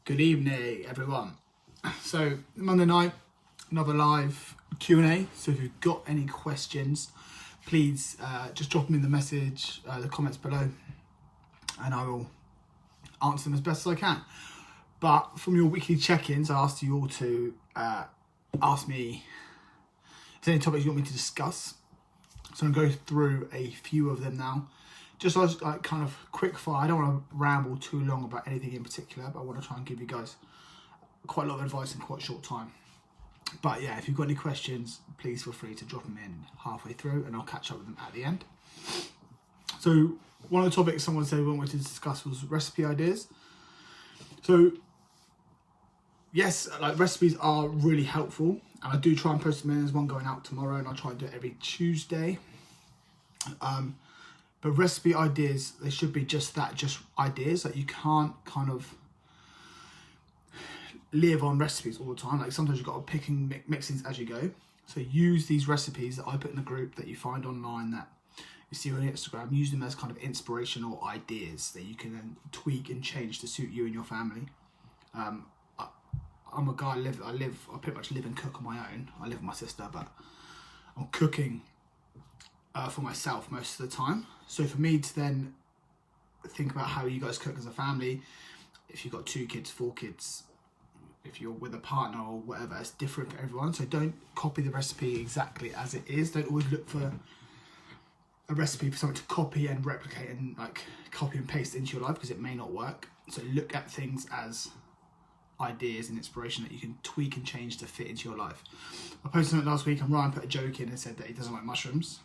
Good evening, everyone. So Monday night, another live Q&A. So if you've got any questions, please just drop them in the comments below, and I will answer them as best as I can. But from your weekly check-ins, I asked you all to ask me if there's any topics you want me to discuss. So I'm going to go through a few of them now. Just as like kind of quick fire. I don't want to ramble too long about anything in particular, but I want to try and give you guys quite a lot of advice in quite a short time. But yeah, if you've got any questions, please feel free to drop them in halfway through and I'll catch up with them at the end. So one of the topics someone said we wanted to discuss was recipe ideas. So yes, like recipes are really helpful, and I do try and post them in. There's one going out tomorrow and I'll try and do it every Tuesday. But recipe ideas, they should be just that, just ideas. Like you can't kind of live on recipes all the time. Like sometimes you've got to pick and mix things as you go. So use these recipes that I put in the group that you find online, that you see on Instagram. Use them as kind of inspirational ideas that you can then tweak and change to suit you and your family. I'm a guy, I pretty much live and cook on my own. I live with my sister, but I'm cooking for myself most of the time. So for me to then think about how you guys cook as a family, if you've got 2 kids, 4 kids, if you're with a partner or whatever, it's different for everyone. So don't copy the recipe exactly as it is. Don't always look for a recipe for something to copy and replicate and like copy and paste into your life, because it may not work. So look at things as ideas and inspiration that you can tweak and change to fit into your life. I posted something last week and Ryan put a joke in and said that he doesn't like mushrooms.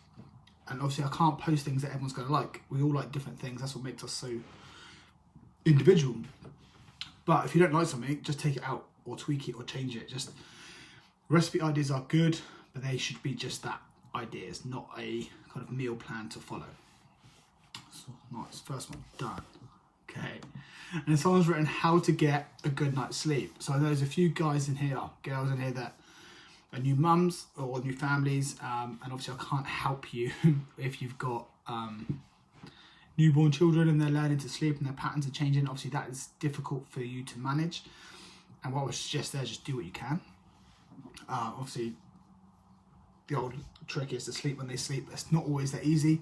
And obviously I can't post things that everyone's going to like. We all like different things. That's what makes us so individual. But if you don't like something, just take it out or tweak it or change it. Just recipe ideas are good, but they should be just that, ideas, not a kind of meal plan to follow. So nice, first one done. Okay. And someone's written how to get a good night's sleep. So there's a few guys in here, girls in here that are new mums or new families, and obviously I can't help you if you've got newborn children and they're learning to sleep and their patterns are changing. Obviously that is difficult for you to manage, and what I would suggest there is just do what you can. Obviously the old trick is to sleep when they sleep. It's not always that easy,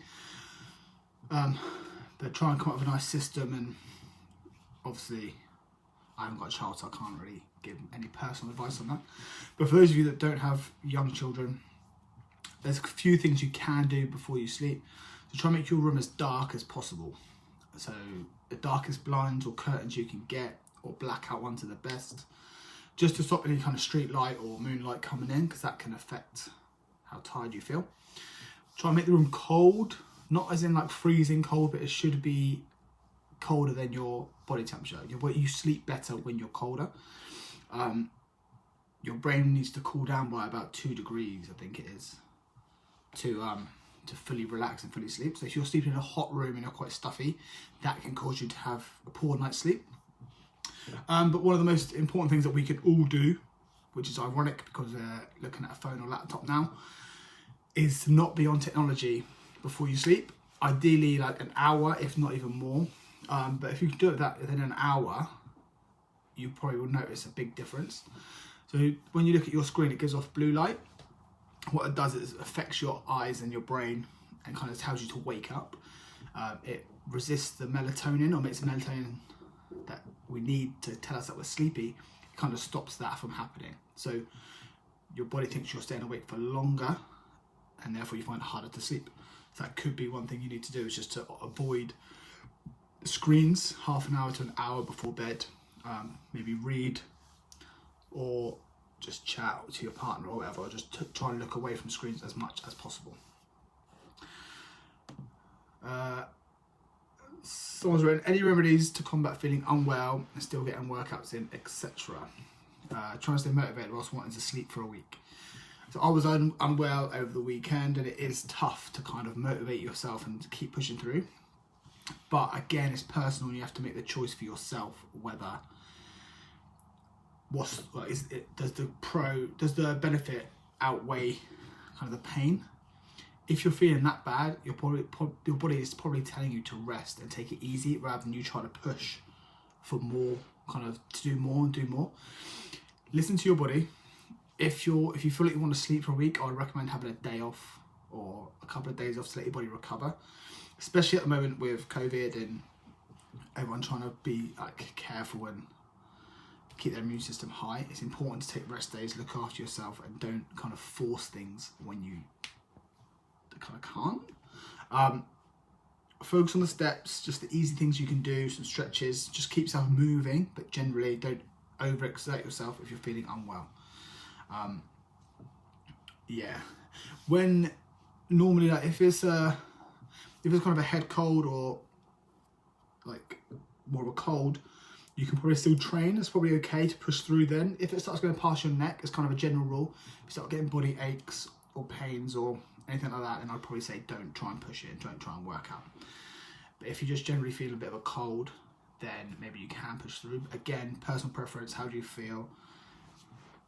but try and come up with a nice system. And obviously I haven't got a child, so I can't really give any personal advice on that. But for those of you that don't have young children, there's a few things you can do before you sleep. So try and make your room as dark as possible. So the darkest blinds or curtains you can get, or blackout ones are the best, just to stop any kind of street light or moonlight coming in, because that can affect how tired you feel. Try and make the room cold, not as in like freezing cold, but it should be colder than your body temperature. You sleep better when you're colder. Your brain needs to cool down by about 2 degrees, I think it is, to fully relax and fully sleep. So if you're sleeping in a hot room and you're quite stuffy, that can cause you to have a poor night's sleep. But one of the most important things that we can all do, which is ironic because we're looking at a phone or laptop now, is to not be on technology before you sleep. Ideally like an hour, if not even more. But if you can do it that within an hour, you probably will notice a big difference. So when you look at your screen, it gives off blue light. What it does is it affects your eyes and your brain and kind of tells you to wake up. It resists the melatonin, or makes the melatonin that we need to tell us that we're sleepy. It kind of stops that from happening. So your body thinks you're staying awake for longer, and therefore you find it harder to sleep. So that could be one thing you need to do, is just to avoid screens half an hour to an hour before bed. Maybe read or just chat to your partner or whatever, or just try and look away from screens as much as possible. Someone's written, any remedies to combat feeling unwell and still getting workouts in, etc. Trying to stay motivated whilst wanting to sleep for a week. So I was unwell over the weekend, and it is tough to kind of motivate yourself and to keep pushing through. But again, it's personal, and you have to make the choice for yourself whether does the benefit outweigh kind of the pain. If you're feeling that bad, your body is probably telling you to rest and take it easy, rather than you try to push for more, kind of to do more and do more. Listen to your body. If you feel like you want to sleep for a week, I would recommend having a day off or a couple of days off to let your body recover. Especially at the moment with COVID and everyone trying to be like careful and keep their immune system high. It's important to take rest days, look after yourself, and don't kind of force things when you kind of can't. Focus on the steps, just the easy things you can do, some stretches, just keep yourself moving, but generally don't overexert yourself if you're feeling unwell. When normally, like if it's kind of a head cold or like more of a cold, you can probably still train. It's probably okay to push through then. If it starts going past your neck, it's kind of a general rule. If you start getting body aches or pains or anything like that, then I'd probably say don't try and push it, don't try and work out. But if you just generally feel a bit of a cold, then maybe you can push through. Again, personal preference, how do you feel?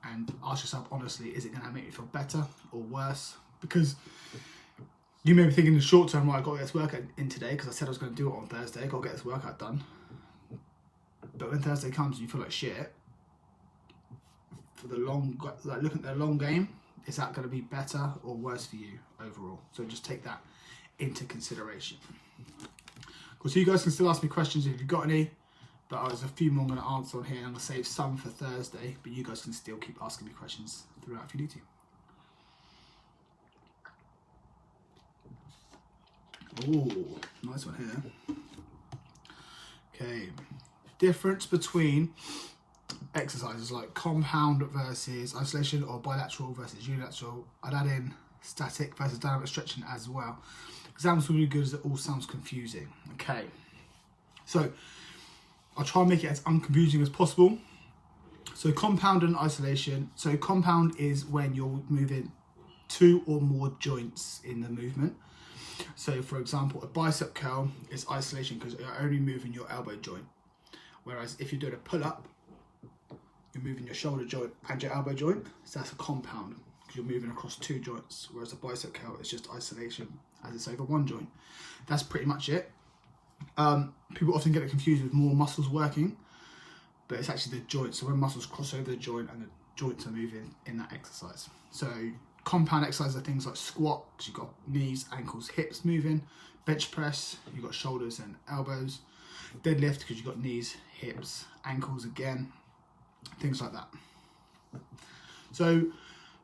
And ask yourself honestly, is it going to make you feel better or worse? Because you may be thinking in the short term, right, I've got to get this workout in today because I said I was going to do it on Thursday, I've got to get this workout done. But when Thursday comes and you feel like shit, for the long, like looking at the long game, is that going to be better or worse for you overall? So just take that into consideration. Cool, so you guys can still ask me questions if you've got any, but there's a few more I'm going to answer on here, and I'm going to save some for Thursday, but you guys can still keep asking me questions throughout if you need to. Ooh, nice one here. Okay, difference between exercises like compound versus isolation or bilateral versus unilateral. I'd add in static versus dynamic stretching as well. Examples will be good as it all sounds confusing. Okay, so I'll try and make it as unconfusing as possible. So compound and isolation. So compound is when you're moving two or more joints in the movement. So for example, a bicep curl is isolation because you're only moving your elbow joint. Whereas if you're doing a pull-up, you're moving your shoulder joint and your elbow joint. So that's a compound because you're moving across two joints. Whereas a bicep curl is just isolation as it's over one joint. That's pretty much it. People often get it confused with more muscles working, but it's actually the joints. So when muscles cross over the joint and the joints are moving in that exercise. So compound exercises are things like squat, because you've got knees, ankles, hips moving. Bench press, you've got shoulders and elbows. Deadlift, because you've got knees, hips, ankles again. Things like that. So,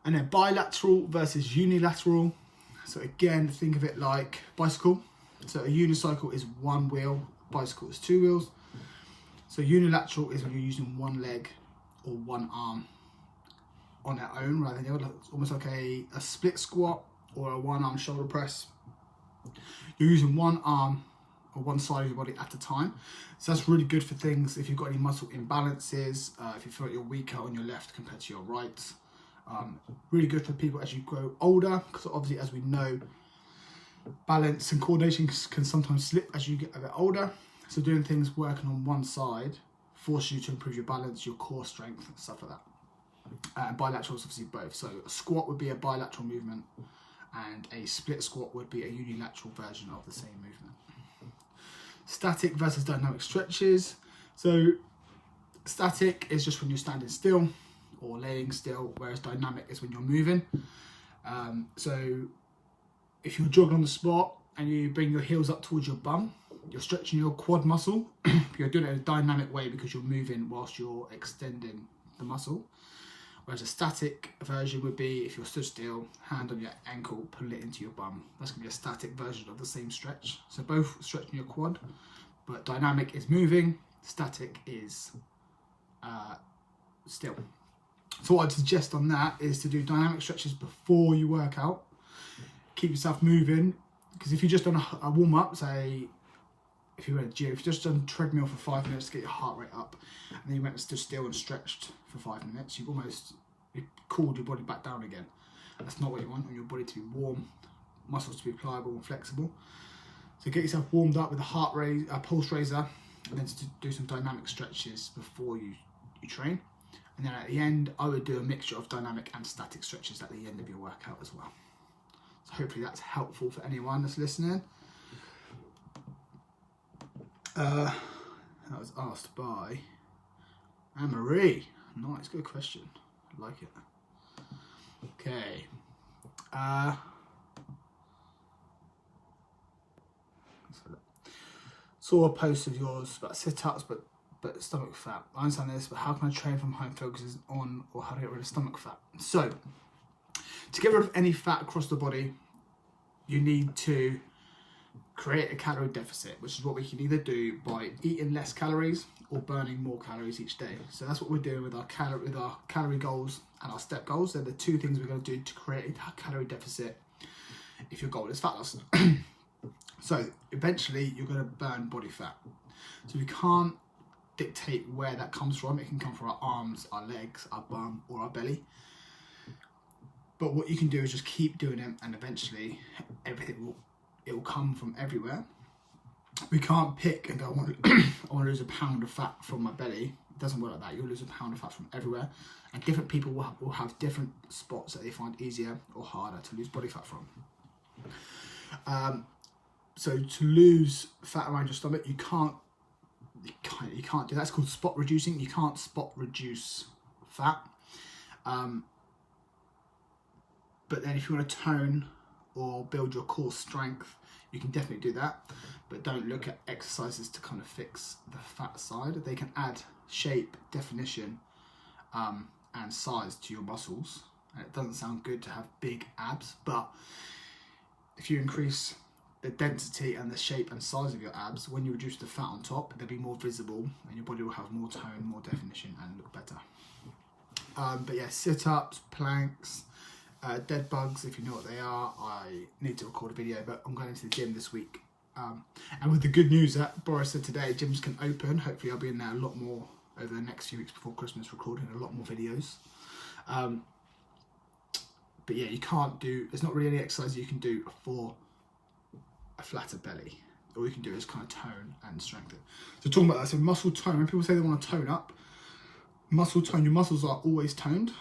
and then bilateral versus unilateral. So again, think of it like bicycle. So a unicycle is one wheel, bicycle is two wheels. So unilateral is when you're using one leg or one arm on their own rather than the other. It's almost like a split squat or a one arm shoulder press. You're using one arm or one side of your body at a time. So that's really good for things if you've got any muscle imbalances, if you feel like you're weaker on your left compared to your right. Really good for people as you grow older, because obviously as we know, balance and coordination can sometimes slip as you get a bit older. So doing things working on one side forces you to improve your balance, your core strength, and stuff like that. And bilateral is obviously both. So a squat would be a bilateral movement, and a split squat would be a unilateral version of the same movement. Static versus dynamic stretches. So static is just when you're standing still or laying still, whereas dynamic is when you're moving. So if you're jogging on the spot and you bring your heels up towards your bum, you're stretching your quad muscle. You're doing it in a dynamic way because you're moving whilst you're extending the muscle. Whereas a static version would be if you're stood still, hand on your ankle, pull it into your bum. That's going to be a static version of the same stretch. So both stretching your quad, but dynamic is moving, static is still. So what I'd suggest on that is to do dynamic stretches before you work out. Keep yourself moving, because if you just done a warm up, say if you went to gym, if you just done treadmill for 5 minutes to get your heart rate up, and then you went and stood still and stretched for 5 minutes, you've cooled your body back down again. That's not what you want. You want your body to be warm, muscles to be pliable and flexible. So get yourself warmed up with a pulse raiser, and then to do some dynamic stretches before you train. And then at the end, I would do a mixture of dynamic and static stretches at the end of your workout as well. So hopefully that's helpful for anyone that's listening. That was asked by Anne-Marie. Nice, good question. I like it. Okay. Saw a post of yours about sit-ups, but stomach fat. I understand this, but how can I train from home focuses on or how to get rid of stomach fat? So, to get rid of any fat across the body, you need to create a calorie deficit, which is what we can either do by eating less calories or burning more calories each day. So that's what we're doing with our calorie goals and our step goals. They're the two things we're going to do to create a calorie deficit if your goal is fat loss. So eventually you're going to burn body fat. So we can't dictate where that comes from. It can come from our arms, our legs, our bum, or our belly. But what you can do is just keep doing it, and eventually everything will come from everywhere. We can't pick and go, I want to lose a pound of fat from my belly. It doesn't work like that. You'll lose a pound of fat from everywhere, and different people will have different spots that they find easier or harder to lose body fat from. So to lose fat around your stomach, you can't do that. It's called spot reducing. You can't spot reduce fat. But then if you want to tone or build your core strength, you can definitely do that. But don't look at exercises to kind of fix the fat side. They can add shape, definition, and size to your muscles. And it doesn't sound good to have big abs, but if you increase the density and the shape and size of your abs, when you reduce the fat on top, they'll be more visible and your body will have more tone, more definition, and look better. But yeah, sit-ups, planks, dead bugs, if you know what they are. I need to record a video, but I'm going into the gym this week. And with the good news that Boris said today, gyms can open. Hopefully I'll be in there a lot more over the next few weeks before Christmas, recording a lot more videos. But yeah, there's not really any exercise you can do for a flatter belly. All you can do is kind of tone and strengthen. So talking about that, so muscle tone, when people say they want to tone up, muscle tone, your muscles are always toned.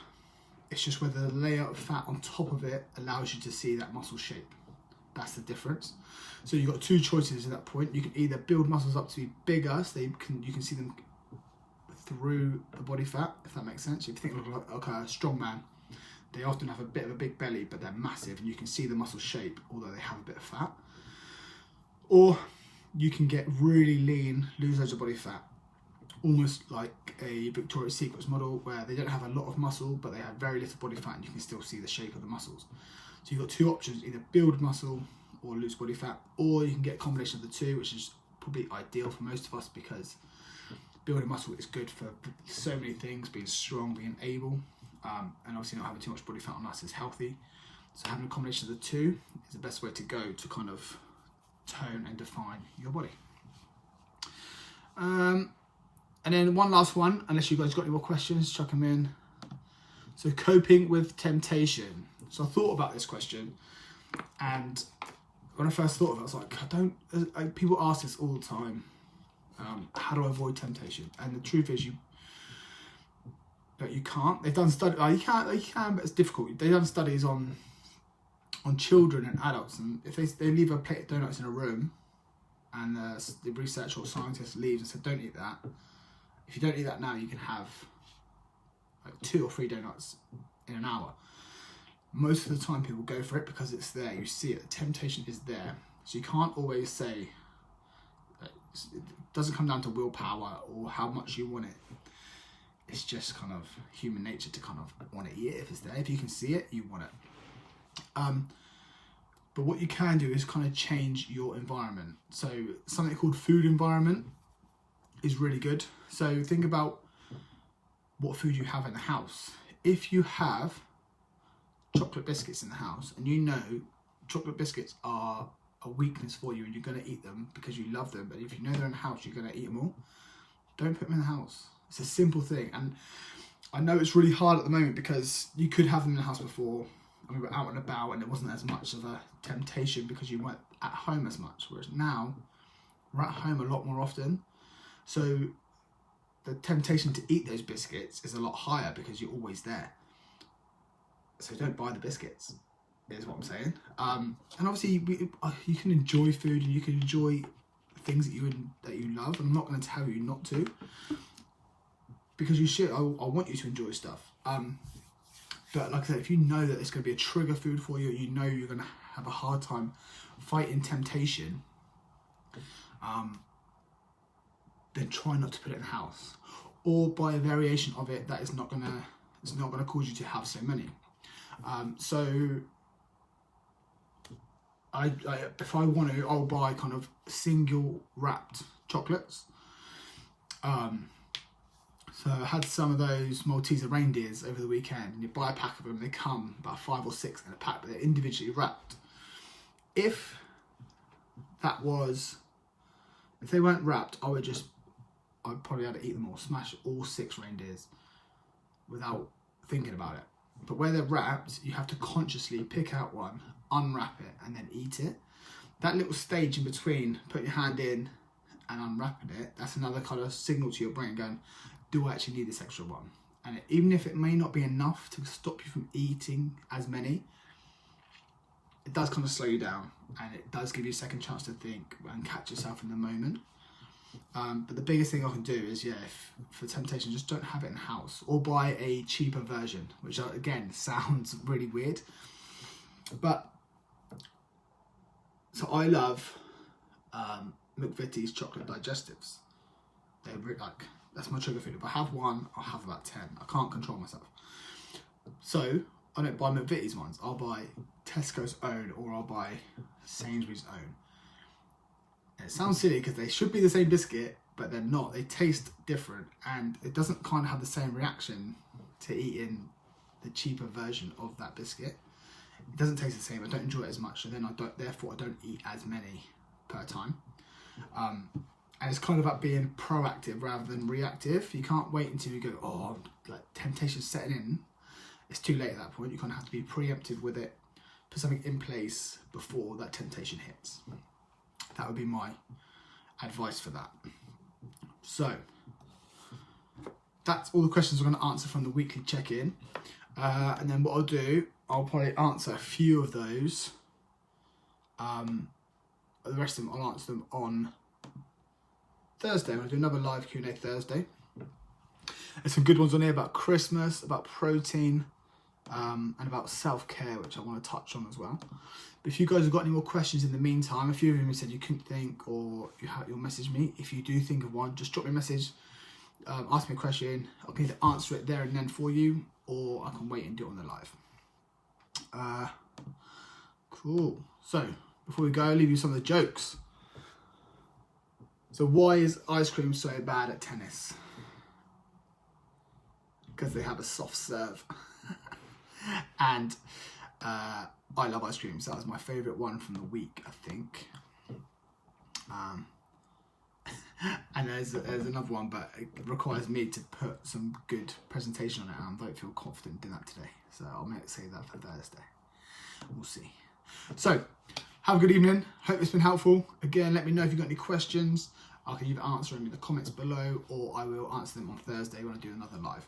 It's just whether the layer of fat on top of it allows you to see that muscle shape. That's the difference. So you've got two choices at that point. You can either build muscles up to be bigger, so you can see them through the body fat, if that makes sense. If you think of like a strong man, they often have a bit of a big belly, but they're massive, and you can see the muscle shape, although they have a bit of fat. Or you can get really lean, lose loads of body fat, almost like a Victoria's Secret model where they don't have a lot of muscle, but they have very little body fat, and you can still see the shape of the muscles. So you've got two options: either build muscle or lose body fat, or you can get a combination of the two, which is probably ideal for most of us because building muscle is good for so many things, being strong, being able, and obviously not having too much body fat on us is healthy. So having a combination of the two is the best way to go to kind of tone and define your body. And then one last one, unless you guys got any more questions, chuck them in. So coping with temptation. So I thought about this question, and when I first thought of it, I was like, people ask this all the time. How do I avoid temptation? And the truth is, you can't. They've done studies. You can, but it's difficult. They've done studies on children and adults, and if they leave a plate of donuts in a room, and the researcher or scientist leaves and said, "Don't eat that. If you don't eat that now, you can have like 2 or 3 donuts in an hour." Most of the time, people go for it because it's there. You see it. The temptation is there, so you can't always say. It doesn't come down to willpower or how much you want it. It's just kind of human nature to kind of want to eat it if it's there. If you can see it, you want it. But what you can do is kind of change your environment. So something called food environment is really good. So think about what food you have in the house. If you have chocolate biscuits in the house, and you know chocolate biscuits are a weakness for you and you're going to eat them because you love them, but if you know they're in the house, you're going to eat them all, don't put them in the house. It's a simple thing. And I know it's really hard at the moment because you could have them in the house before and we were out and about and it wasn't as much of a temptation because you weren't at home as much, whereas now we're at home a lot more often, so the temptation to eat those biscuits is a lot higher because you're always there. So don't buy the biscuits, is what I'm saying. And obviously you can enjoy food and you can enjoy things that you love. And I'm not going to tell you not to, because you should. I want you to enjoy stuff. But like I said, if you know that it's going to be a trigger food for you, you know you're going to have a hard time fighting temptation, then try not to put it in the house, or buy a variation of it that is not going to cause you to have so many. So if I want to, I'll buy kind of single wrapped chocolates. So I had some of those Malteser reindeers over the weekend, and you buy a pack of them, they come about 5 or 6 in a pack, but they're individually wrapped. If they weren't wrapped, I'd probably have to eat them all, smash all 6 reindeers without thinking about it. But where they're wrapped, you have to consciously pick out one, unwrap it, and then eat it. That little stage in between, putting your hand in and unwrapping it, that's another kind of signal to your brain going, do I actually need this extra one? And even if it may not be enough to stop you from eating as many, it does kind of slow you down, and it does give you a second chance to think and catch yourself in the moment. But the biggest thing I can do is, if for temptation, just don't have it in the house, or buy a cheaper version, which again sounds really weird. But so I love McVitie's chocolate digestives. They're really, that's my trigger food. If I have one, I'll have about 10. I can't control myself. So I don't buy McVitie's ones. I'll buy Tesco's own, or I'll buy Sainsbury's own. And it sounds silly because they should be the same biscuit, but they're not. They taste different, and it doesn't kind of have the same reaction to eating the cheaper version of that biscuit. It doesn't taste the same. I don't enjoy it as much, so then therefore I don't eat as many per time. And it's kind of about being proactive rather than reactive. You can't wait until you go, temptation's setting in. It's too late at that point. You kind of have to be preemptive with it, put something in place before that temptation hits. That would be my advice for that. So that's all the questions we're going to answer from the weekly check-in. And then what I'll do, I'll probably answer a few of those. The rest of them, I'll answer them on Thursday. I'm going to do another live Q&A Thursday. There's some good ones on here about Christmas, about protein, and about self-care, which I want to touch on as well. But if you guys have got any more questions in the meantime, a few of them said you couldn't think, or you'll message me. If you do think of one, just drop me a message, ask me a question. I can either answer it there and then for you, or I can wait and do it on the live. Cool. So before we go, I'll leave you some of the jokes. So why is ice cream so bad at tennis? Because they have a soft serve. And I love ice cream, so that was my favourite one from the week, I think. And there's another one, but it requires me to put some good presentation on it, and I don't feel confident doing that today. So I'll save that for Thursday. We'll see. So, have a good evening. Hope it's been helpful. Again, let me know if you've got any questions. I can either answer them in the comments below, or I will answer them on Thursday when I do another live.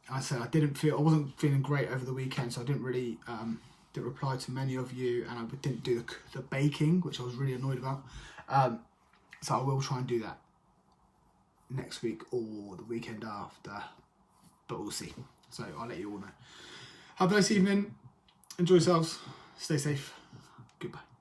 I said I wasn't feeling great over the weekend, so I didn't really didn't reply to many of you, and I didn't do the baking, which I was really annoyed about. So I will try and do that next week or the weekend after, but we'll see. So I'll let you all know. Have a nice evening. Enjoy yourselves. Stay safe. Goodbye.